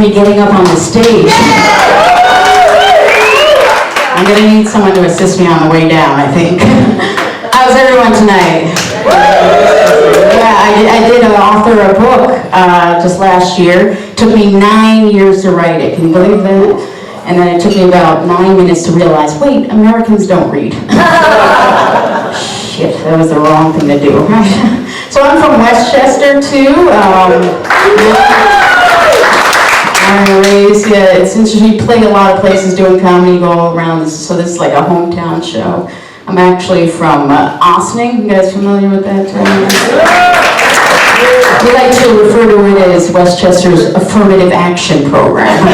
me getting up on the stage. I'm going to need someone to assist me on the way down, I think. How's everyone tonight? Yeah, I did author a book just last year. Took me 9 years to write it. Can you believe that? And then it took me about 9 minutes to realize, wait, Americans don't read. Shit, that was the wrong thing to do, right? So I'm from Westchester, too. I'm raised, yeah, it's interesting. We play a lot of places doing comedy, go around, so this is like a hometown show. I'm actually from Ossining. You guys familiar with that term? We like to refer to it as Westchester's affirmative action program.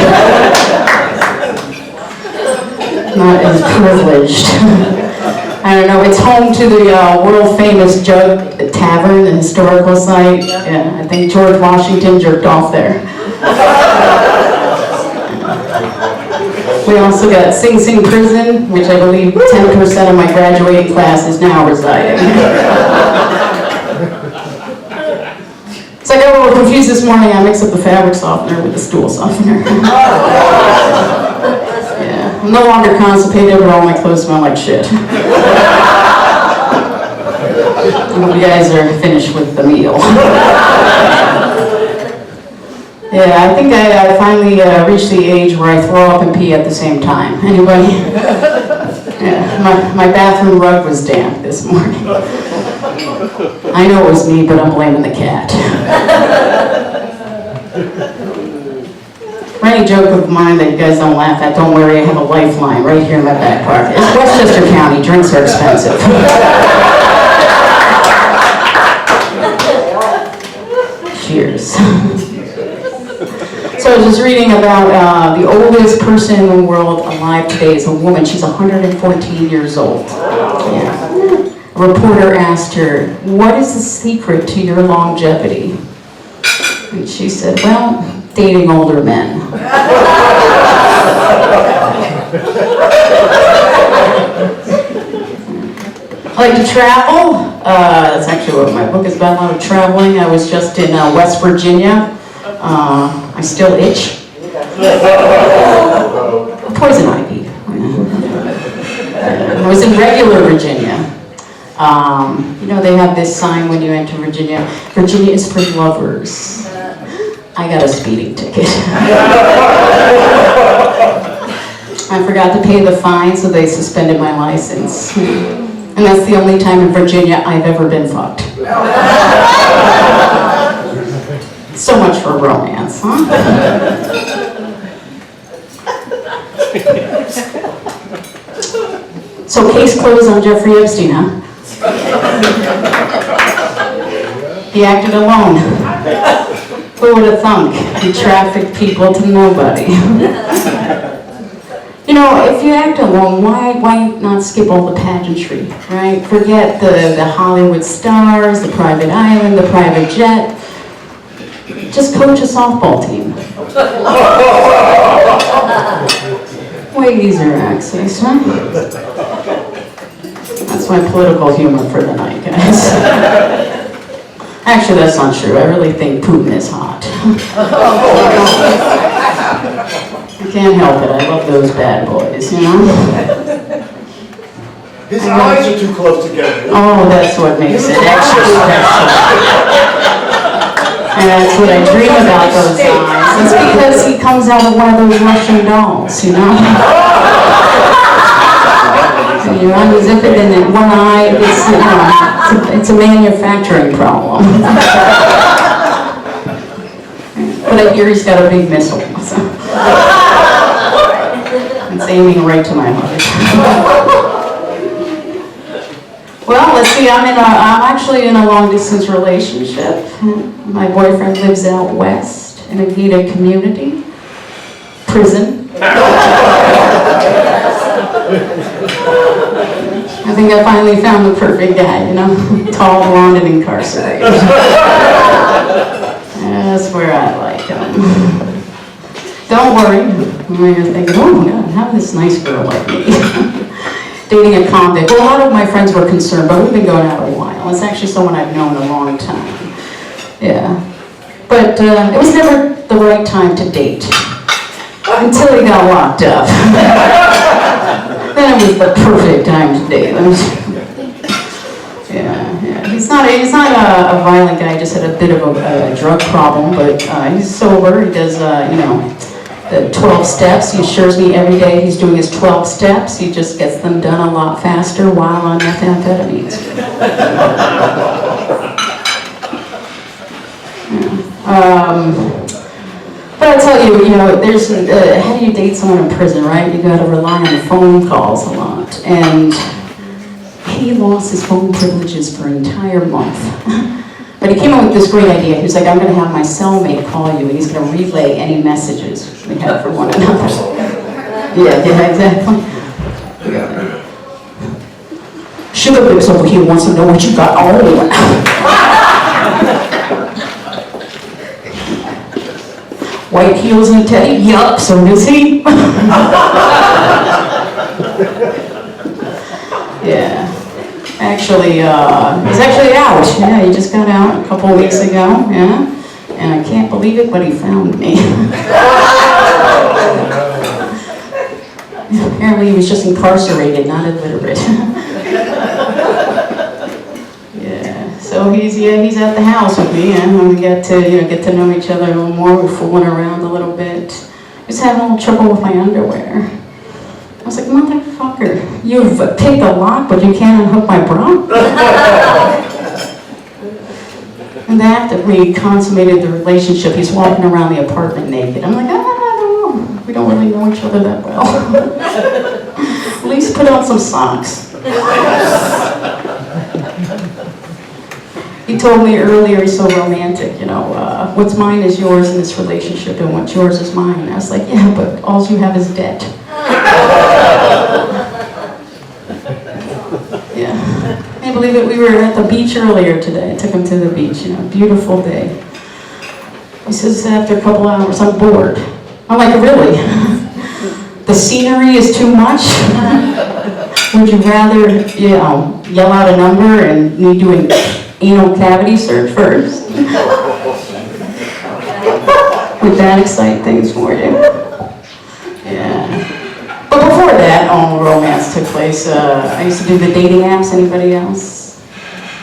Not as privileged. I don't know, it's home to the world-famous Jug Tavern, the historical site. Yeah, I think George Washington jerked off there. We also got Sing Sing Prison, which I believe 10% of my graduating class is now residing. So I got a little confused this morning. I mixed up the fabric softener with the stool softener. Yeah, I'm no longer constipated, but all my clothes smell like shit. I hope you guys are finished with the meal. Yeah, I think I finally reached the age where I throw up and pee at the same time. Anybody? Yeah, my bathroom rug was damp this morning. I know it was me, but I'm blaming the cat. Running joke of mine that you guys don't laugh at, don't worry, I have a lifeline right here in my back pocket. It's Westchester County, drinks are expensive. Cheers. So I was just reading about the oldest person in the world alive today is a woman. She's 114 years old. Yeah. A reporter asked her, "What is the secret to your longevity?" And she said, "Well, dating older men." I like to travel. That's actually what my book is about, a lot of traveling. I was just in West Virginia. I still itch. Poison ivy. I was in regular Virginia. You know, they have this sign when you enter Virginia. Virginia is for lovers. I got a speeding ticket. I forgot to pay the fine, so they suspended my license. And that's the only time in Virginia I've ever been fucked. So much for romance, huh? So case closed on Jeffrey Epstein, huh? He acted alone. Who would have thunk? He trafficked people to nobody. You know, if you act alone, why not skip all the pageantry, right? Forget the Hollywood stars, the private island, the private jet. Just coach a softball team. Ladies are access, huh? That's my political humor for the night, guys. Actually, that's not true. I really think Putin is hot. I can't help it. I love those bad boys, you know? His eyes are too close together. Oh, that's what makes it extra special. And that's what I dream about, those eyes. It's because he comes out of one of those Russian dolls, you know? And you unzip it and in one eye, it's, you know, it's a manufacturing problem. But I hear he's got a big missile, so. It's aiming right to my heart. Well, let's see, I'm actually in a long-distance relationship. My boyfriend lives out west in a gated community. Prison. I think I finally found the perfect guy, you know? Tall, blonde, and incarcerated. That's where I like him. Don't worry. You're thinking, oh my God, how this nice girl like me? Dating a convict. Well, a lot of my friends were concerned, but we've been going out a while. It's actually someone I've known a long time. Yeah. But it was never the right time to date. Until he got locked up. Then it was the perfect time to date. Yeah. He's not a violent guy, just had a bit of a drug problem, but he's sober. He does, the 12 steps. He assures me every day he's doing his 12 steps. He just gets them done a lot faster while on methamphetamines. But I tell you, there's how do you date someone in prison, right? You got to rely on phone calls a lot, and he lost his phone privileges for an entire month. But he came up with this great idea. He was like, I'm going to have my cellmate call you, and he's going to relay any messages we have for one another. Yeah, exactly. Sugar Bibs over here wants to know what you got on. White heels and teddy? Yup, so does he. Yeah. Actually, he's actually out. Yeah, he just got out a couple of weeks ago. Yeah. And I can't believe it, but he found me. Apparently he was just incarcerated, not illiterate. So he's at the house with me, and we get to know each other a little more. We're fooling around a little bit. I was having a little trouble with my underwear. I was like, motherfucker, you've picked a lock, but you can't unhook my bra? And after we consummated the relationship, he's walking around the apartment naked. I'm like, I don't know. We don't really know each other that well. At least put on some socks. He told me earlier, he's so romantic, what's mine is yours in this relationship, and what's yours is mine. I was like, yeah, but all you have is debt. Yeah. I can't believe it. We were at the beach earlier today. I took him to the beach, beautiful day. He says, after a couple hours, I'm bored. I'm like, really? The scenery is too much? Would you rather, yell out a number and me do an anal cavity search first? Would that excite things for you? Yeah. But before that, all the romance took place. I used to do the dating apps. Anybody else?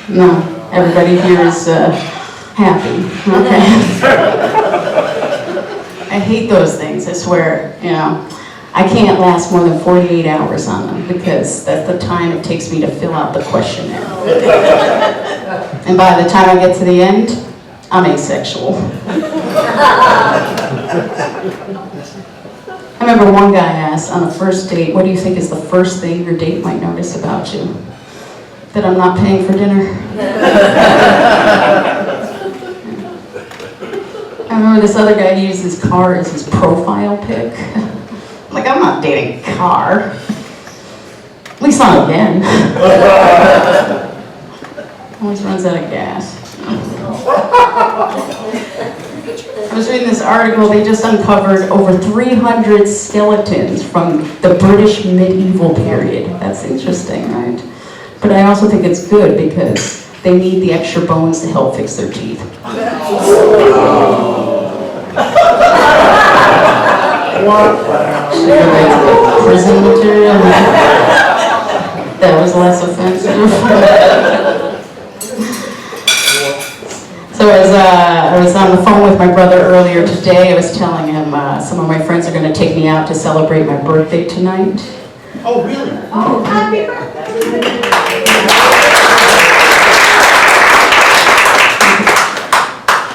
No. Everybody here is happy. Okay. I hate those things, I swear. I can't last more than 48 hours on them because that's the time it takes me to fill out the questionnaire. And by the time I get to the end, I'm asexual. I remember one guy asked on a first date, what do you think is the first thing your date might notice about you? That I'm not paying for dinner. I remember this other guy used his car as his profile pic. I'm like, I'm not dating a car. At least not again. Always runs out of gas. I was reading this article, they just uncovered over 300 skeletons from the British medieval period. That's interesting, right? But I also think it's good because they need the extra bones to help fix their teeth. Prison material. That was less offensive. So as I was on the phone with my brother earlier today, I was telling him some of my friends are going to take me out to celebrate my birthday tonight. Oh, really? Oh, happy birthday!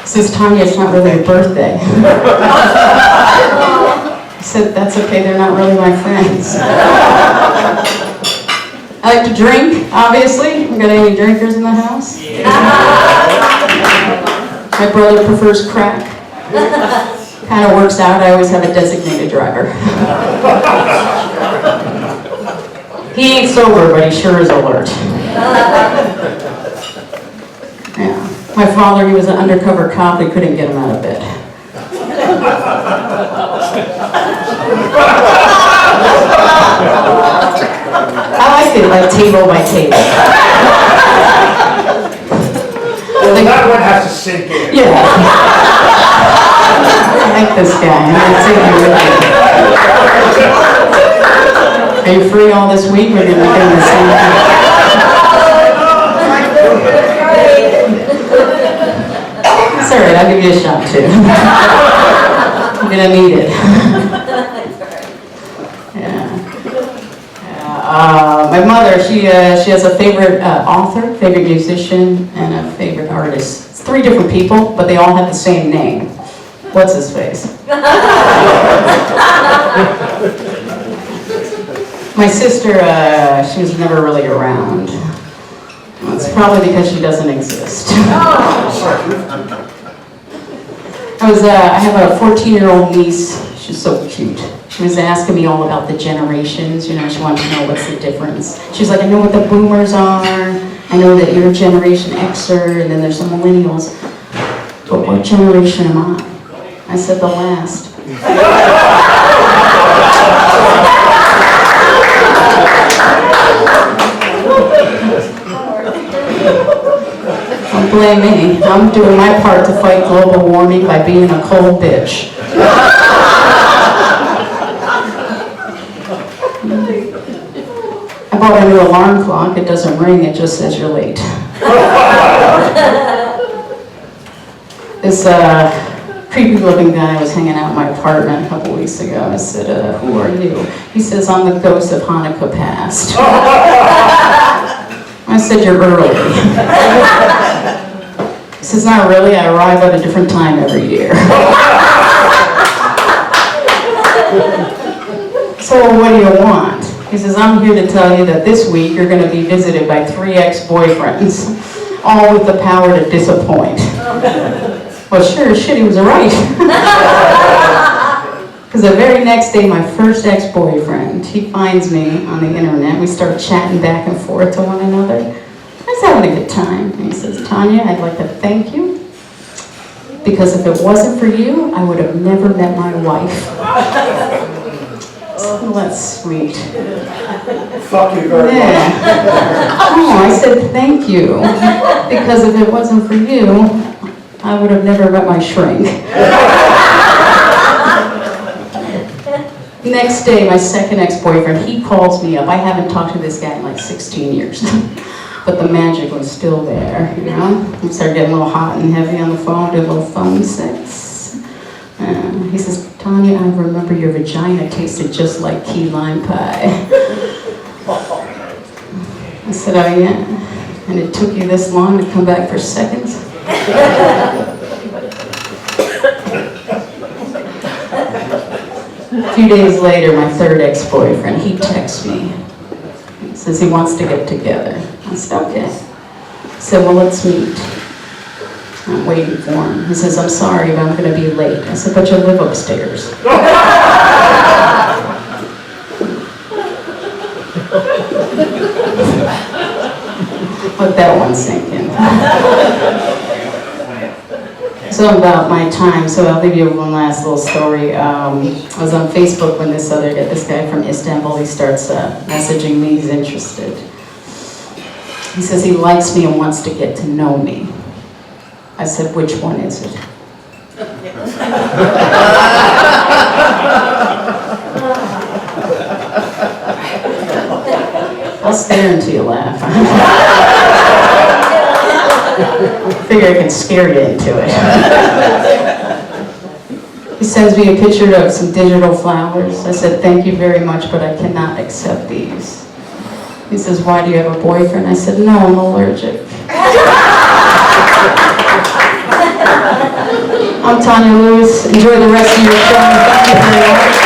Says Tanya, it's not really your birthday. I said, that's okay, they're not really my friends. I like to drink, obviously. We got any drinkers in the house? My brother prefers crack. Kind of works out. I always have a designated driver. He ain't sober, but he sure is alert. Yeah. My father, he was an undercover cop. We couldn't get him out of bed. I like it, like table by table. Well, that one has to sink in. Yeah. like this guy. I'm gonna take you with me. Are you free all this week? We're gonna be doing the same thing. It's all right, I'll give you a shot too. I'm gonna need it. My mother, she has a favorite author, favorite musician, and a favorite artist. It's 3 different people, but they all have the same name. What's his face? My sister, she was never really around. It's probably because she doesn't exist. I have a 14-year-old niece. She's so cute. She was asking me all about the generations. You know, she wanted to know what's the difference. She's like, I know what the boomers are. I know that you're Generation Xer, and then there's some millennials. But what generation am I? I said, the last. Don't blame me. I'm doing my part to fight global warming by being a cold bitch. I bought a new alarm clock. It doesn't ring, it just says you're late. This creepy looking guy was hanging out in my apartment a couple weeks ago. I said, who are you? He says, I'm the ghost of Hanukkah past. I said, you're early. He says, not really, I arrive at a different time every year. So what do you want? He says, I'm here to tell you that this week you're going to be visited by 3 ex-boyfriends, all with the power to disappoint. Well, sure as shit, he was right. Because the very next day, my first ex-boyfriend, he finds me on the internet. We start chatting back and forth to one another. I was having a good time. And he says, Tanya, I'd like to thank you. Because if it wasn't for you, I would have never met my wife. Oh, that's sweet. Fuck you very much. Oh, I said thank you. Because if it wasn't for you, I would have never met my shrink. Next day, my second ex-boyfriend, he calls me up. I haven't talked to this guy in like 16 years. But the magic was still there, you know? We started getting a little hot and heavy on the phone, did a little phone sex. He says, Tanya, I remember your vagina tasted just like key lime pie. I said, oh yeah? And it took you this long to come back for seconds? A few days later, my third ex-boyfriend, he texts me. He says he wants to get together. I said, okay. He said, well, let's meet. I'm waiting for him. He says, I'm sorry, but I'm going to be late. I said, but you live upstairs. Let that one sink in. So about my time, so I'll leave you one last little story. I was on Facebook when this guy from Istanbul, he starts messaging me, he's interested. He says he likes me and wants to get to know me. I said, which one is it? I'll stare until you laugh. Figure I can scare you into it. He sends me a picture of some digital flowers. I said, thank you very much, but I cannot accept these. He says, why, do you have a boyfriend? I said, no, I'm allergic. I'm Tanya Lewis. Enjoy the rest of your show. Thank you very much.